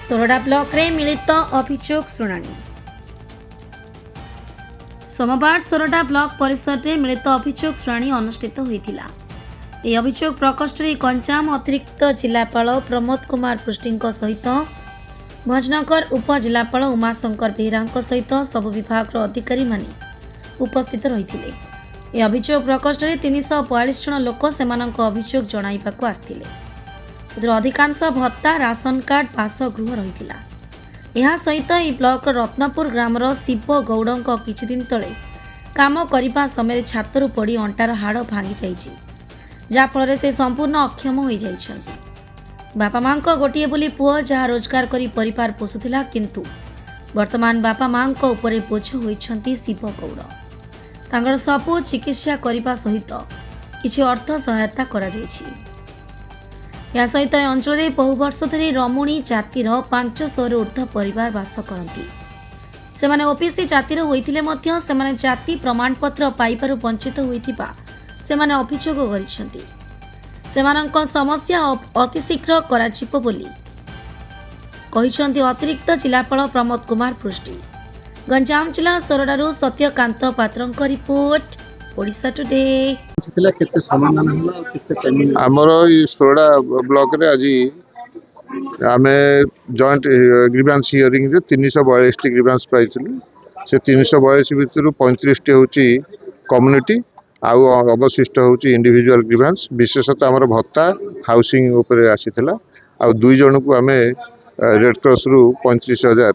सोरडा block रे मिलित अभियोग शुणाणी। सोमवार सोरडा ब्लॉक परिसर में मिलित अभियोग शुणाणी अनुष्ठित होइथिला। यह अभियोग प्रकोष्ठ गंजाम अतिरिक्त जिलापाल प्रमोद कुमार पृष्टि सहित भंजनगर उपजिलापाल उमाशंकर बेहरा सहित सबु विभाग अधिकारी माने उपस्थित रही। यह अभियोग प्रकोष्ठ 342 जन लोक सेमानक अभियोग जणाइबाकू आस्थिले। अधिकांश भत्ता राशन कार्ड बासगृह रही। यह सहित यह ब्लॉक रत्नपुर ग्रामर शिव गौड़ किछि दिन तले काम करने समय छातरू पड़ी अंटार हाड़ भांगी जाइछि, जाफल से संपूर्ण अक्षम हो जाइछन्ति। बापा माँ गोटे बोली पुओ जहाँ रोजगार करी परिवार पोषुथिला, किंतु वर्तमान बापा माँ उपरे बोझ होइछन्ति शिव गौड़। तांकर सबु चिकित्सा करने सहित किछि अर्थ सहायता करा जाइछि। या सहित अंचल बहु वर्ष धरी रमुणी जातिर 500 ऊर्ध्व परिवार बास करती। सेमाने ओपीसी जातिर होइथिले मध्य सेमाने जाति प्रमाणपत्र पाइबारु वंचित होइथिबा सेमाने अभियोग गरिछन्ति। सेमानक समस्या अतिशीघ्र कराजिबो बोली कहिछन्ति अतिरिक्त जिलापाल प्रमोद कुमार पृष्टि। गंजाम जिला सोरडारू सत्यकांत पात्रଙ୍କ रिपोर्ट, ओडिशा टुडे। आमर सोरडा ब्लॉक रे आज आमे जॉइंट ग्रीवेंस हियरिंग रे 342 ग्रीवेंस पाइथिलु। से 342 भितर 35 होची कम्युनिटी आउ अवशिष्ट होची इंडिविजुअल ग्रीवेंस। विशेषतः आमर भत्ता हाउसिंग ऊपर आसीथिला। आउ 2 जन को आमे रेड क्रॉस रु 35,000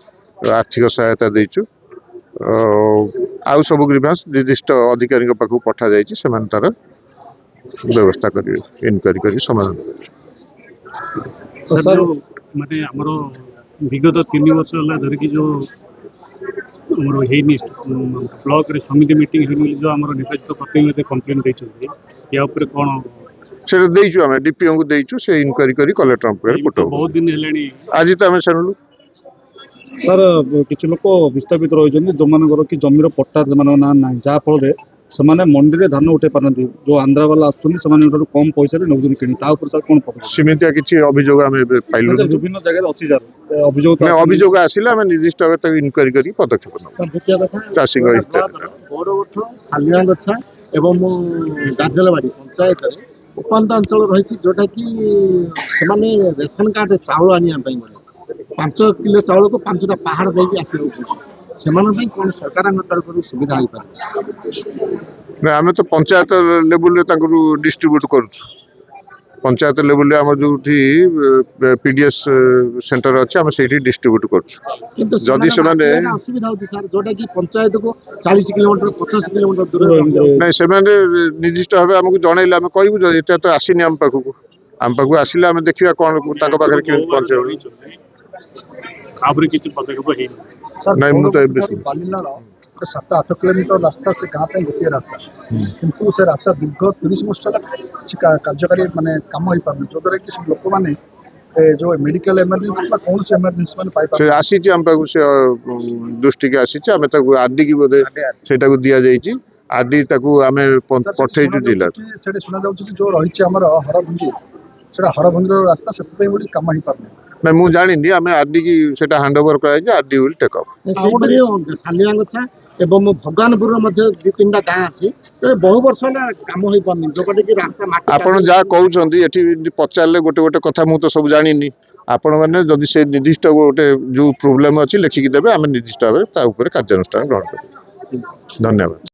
आर्थिक सहायता देइछु। आउ सब ग्रीवेंस निर्दिष्ट अधिकारी पाखु पठा जाइछि, सेमान तार व्यवस्था करिवे, इनक्वारी करी समाधान। सर माने हमरो विगत 3 वर्ष होला धरकी जो हमरो हेनी ब्लॉक रे समिति मीटिंग हेनी जो हमरो निर्वाचित प्रतिनिधि कंप्लेंट दैछथि, या ऊपर कोन से देइछु, हमें डीपीओ को देइछु, से इनक्वारी करी कलेक्टर पर पठो। बहुत दिन हेलानी आज तो हमें सुनलु सर किछि लोक विस्थापित रहिजन जो मानकर कि जमीर पट्टा जमान ना नाही, जा फल से मंडी रे धान उठे पारती। जो आंध्रा वाला आसुनी से कम पैसा रे नौदिन किनी ता ऊपर सर कोन पदक्षेप सीमित किछि अभियोग हमें पाइलु। विभिन्न जगह अछि सर अभियोग अभियोग आसिला हमें निर्दिष्ट भाबे इनक्वारी करी पदक्षेप न। सर द्वितीय कथा चाषी बड़गोठ सालियागछा एवं गाजलबाड़ी पंचायत रे उपांत अंचल रही, जोटा कि सेमाने रेशन कार्ड चाउल आनिया पई 5 किलो चाउल को 5टा पहाड़ देके आसी से कौन सरकार तरफ सुविधा हो पारे? आम तो पंचायत लेवल डिस्ट्रीब्यूट करूँ। पंचायत लेवल आम जो पीडीएस सेंटर अच्छे आम से डिस्ट्रीब्यूट करुँ। असुविधा होती सर, जोटा कि पंचायत को 40 किलोमीटर 50 किलोमीटर दूर नहीं से निर्दिष्ट भाव आमको जनइले आम कहूँ ये तो आसनी आम पाखक आसिले आम देखा कौन पहुँचे आपरे किछि पदक्षेप हेनी सर। नहीं मु तो बालिनाल 7-8 किलोमीटर रास्ता से गाँव पे गोटे रास्ता, किंतु से रास्ता दीर्घ 30 वर्ष कार्यकारी माने काम हो पार, जो द्वारा कि लोक माने जो मेडिकल इमरजेंसी कौन से इमरजेंसी माने पाई पार आसी हम पाखु से दृष्टि के आसी आम आरडी की बोधे सेटा को दिया जाइछि। आरडी ताकू आमे पठेइछु जिला सेटे सुना जाउछि कि जो रहिछि हमर हरभंगी सेटा हरभंगीर रास्ता से बोली काम हो पार नहीं मु जानी आम आरडी की सेटा हैंड ओवर कराई, आरडी विल टेक अप। सालियागछा एवं भगवानपुर मध्य 2-3टा गाँ अच्छी बहु वर्ष काम हो पारनी, जो कि रास्ता आपड़ जहाँ कहते ये पचारे गोटे गोटे कथा मुझे तो सब जानी। आपण मैंने जदि से निर्दिष्ट गोटे जो प्रोब्लेम अच्छी लिखिकी देवे, आम निर्दिष्ट भाव कार्यानुष्ठान ग्रहण कर। धन्यवाद।